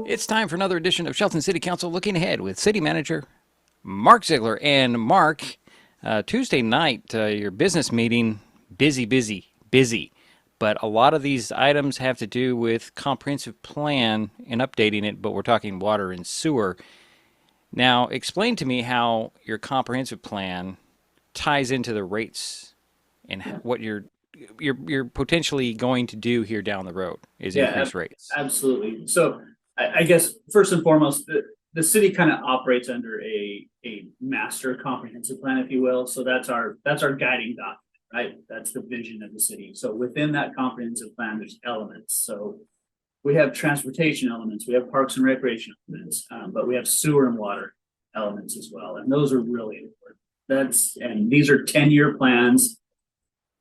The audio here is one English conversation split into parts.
It's time for another edition of Shelton City Council Looking Ahead with City Manager Mark Ziegler. And Mark, Tuesday night, your business meeting, busy. But a lot of these items have to do with comprehensive plan and updating it, but we're talking water and sewer. Now, explain to me how your comprehensive plan ties into the rates and what you're potentially going to do here down the road is increase rates. Absolutely. So I guess first and foremost, the city kind of operates under a master comprehensive plan, if you will. So that's our guiding document, right? That's the vision of the city. So within that comprehensive plan, there's elements. So we have transportation elements, we have parks and recreation elements, but we have sewer and water elements as well. And those are really important. And these are 10-year plans.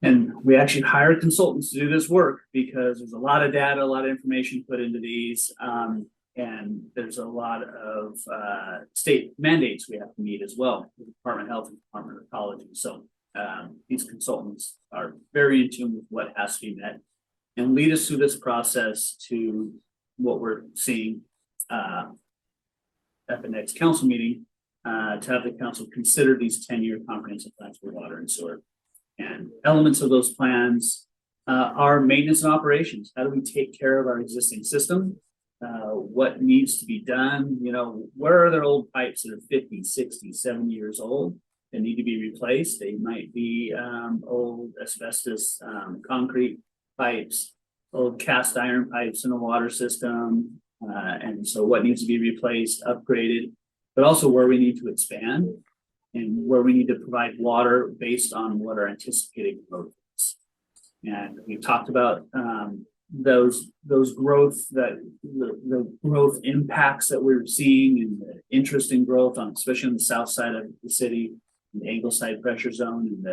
And we actually hire consultants to do this work because there's a lot of data, a lot of information put into these. And there's a lot of state mandates we have to meet as well, the Department of Health and Department of Ecology. So these consultants are very in tune with what has to be met and lead us through this process to what we're seeing at the next council meeting to have the council consider these 10-year comprehensive plans for water and sewer. And elements of those plans are maintenance and operations. How do we take care of our existing system? What needs to be done? You know, where are there old pipes that are 50, 60, 70 years old that need to be replaced? They might be old asbestos concrete pipes, old cast iron pipes in a water system. And so what needs to be replaced, upgraded, but also where we need to expand and where we need to provide water based on what our anticipated growth is. And we've talked about those growth, that the growth impacts that we're seeing and the interest in growth on, especially on the south side of the city, the Angleside pressure zone, and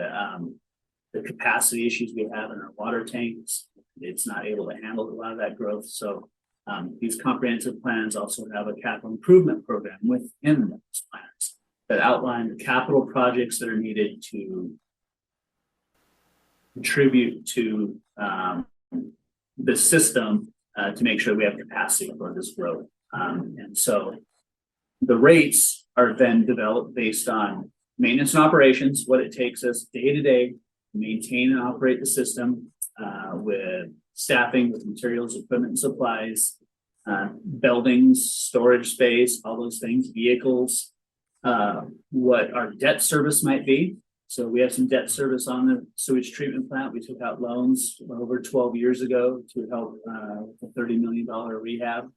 the capacity issues we have in our water tanks. It's not able to handle a lot of that growth. So these comprehensive plans also have a capital improvement program within those plans that outline the capital projects that are needed to contribute to the system to make sure we have capacity for this growth. And so the rates are then developed based on maintenance and operations, what it takes us day to day to maintain and operate the system with staffing, with materials, equipment, and supplies, buildings, storage space, all those things, vehicles, what our debt service might be. So we have some debt service on the sewage treatment plant. We took out loans over 12 years ago to help the $30 million rehab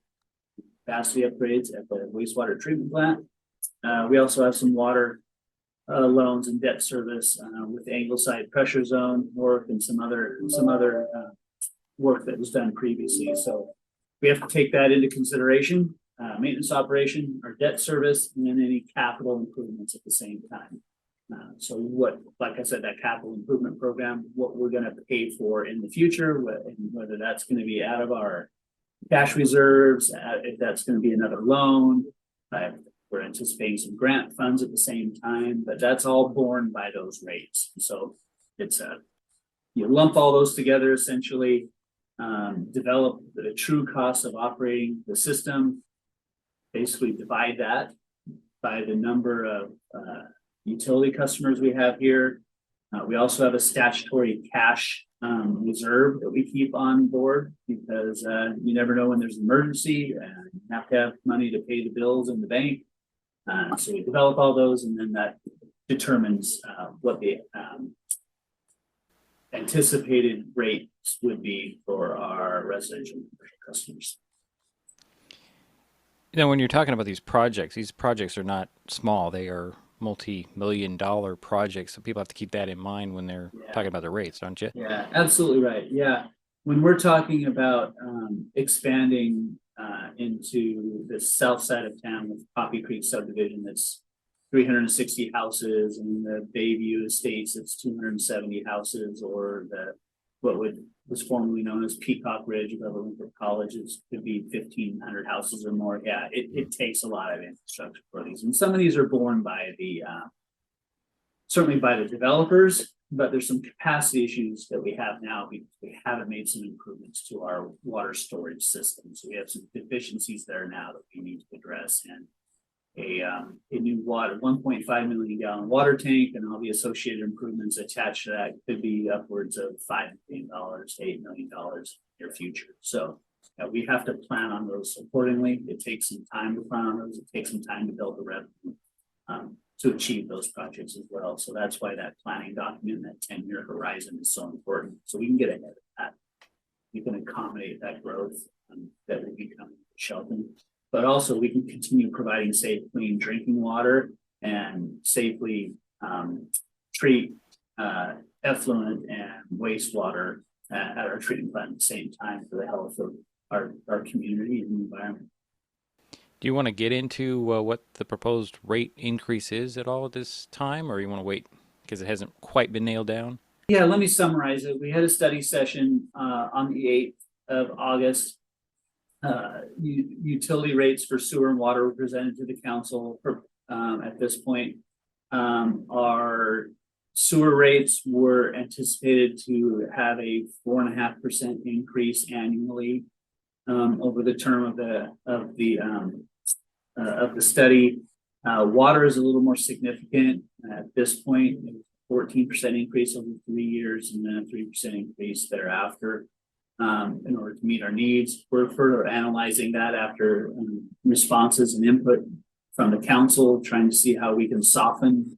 capacity upgrades at the wastewater treatment plant. We also have some water loans and debt service with the Angleside pressure zone work and some other work that was done previously. So we have to take that into consideration. Maintenance operation, our debt service, and then any capital improvements at the same time. So like I said, that capital improvement program, what we're going to pay for in the future, whether that's going to be out of our cash reserves, if that's going to be another loan, we're anticipating some grant funds at the same time, but that's all borne by those rates. So it's you lump all those together, essentially, develop the true cost of operating the system, basically divide that by the number of utility customers we have here. We also have a statutory cash reserve that we keep on board because you never know when there's an emergency and you have to have money to pay the bills in the bank. So we develop all those, and then that determines what the anticipated rates would be for our residential customers. You know, when you're talking about these projects are not small. They are multi-million-dollar projects. So people have to keep that in mind when they're talking about the rates, don't you? Yeah, absolutely right. Yeah. When we're talking about expanding into the south side of town with Poppy Creek subdivision, that's 360 houses, and the Bayview Estates, it's 270 houses, or what was formerly known as Peacock Ridge above Olympic College, could be 1,500 houses or more. Yeah, it takes a lot of infrastructure for these, and some of these are borne by certainly by the developers, but there's some capacity issues that we have now because we haven't made some improvements to our water storage system. So we have some deficiencies there now that we need to address, and a new 1.5 million gallon water tank and all the associated improvements attached to that could be upwards of $5 million to $8 million in the near future. So we have to plan on those accordingly. It takes some time to plan on those. It takes some time to build the revenue to achieve those projects as well. So that's why that planning document, that 10-year horizon is so important. So we can get ahead of that. We can accommodate that growth that will be coming to Shelton. But also we can continue providing safe, clean drinking water and safely treat effluent and wastewater at our treatment plant at the same time for the health of our community and the environment. Do you want to get into what the proposed rate increase is at all at this time, or you want to wait because it hasn't quite been nailed down? Yeah, let me summarize it. We had a study session on the 8th of August. Utility rates for sewer and water were presented to the council at this point. Our sewer rates were anticipated to have a 4.5% increase annually over the term of the study. Water is a little more significant at this point. 14% increase over 3 years and then a 3% increase thereafter. In order to meet our needs. We're further analyzing that after responses and input from the council, trying to see how we can soften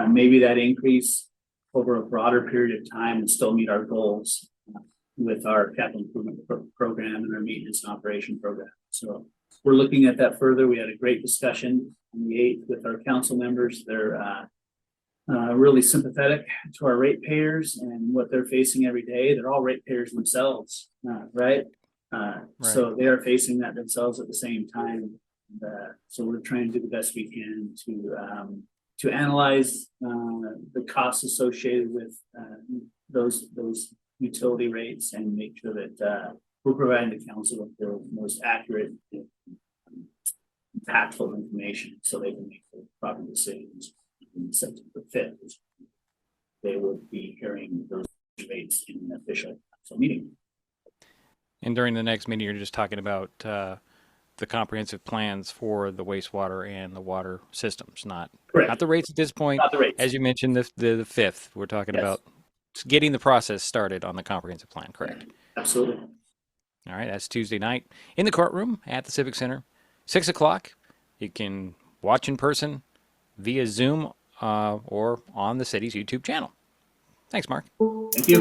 maybe that increase over a broader period of time and still meet our goals with our capital improvement program and our maintenance and operation program. So we're looking at that further. We had a great discussion on the 8th with our council members. They're really sympathetic to our ratepayers and what they're facing every day. They're all ratepayers themselves, right? So they are facing that themselves at the same time. So we're trying to do the best we can to analyze the costs associated with those utility rates and make sure that we're providing the council with the most accurate, impactful information so they can make the proper decisions. September 5th, they will be hearing those rates in an official council meeting. And during the next meeting, you're just talking about the comprehensive plans for the wastewater and the water systems, not the rates at this point. Not the rates. As you mentioned, the 5th, we're talking about getting the process started on the comprehensive plan, correct? Absolutely. All right, that's Tuesday night in the courtroom at the Civic Center, 6 o'clock. You can watch in person via Zoom or on the city's YouTube channel. Thanks, Mark. Thank you.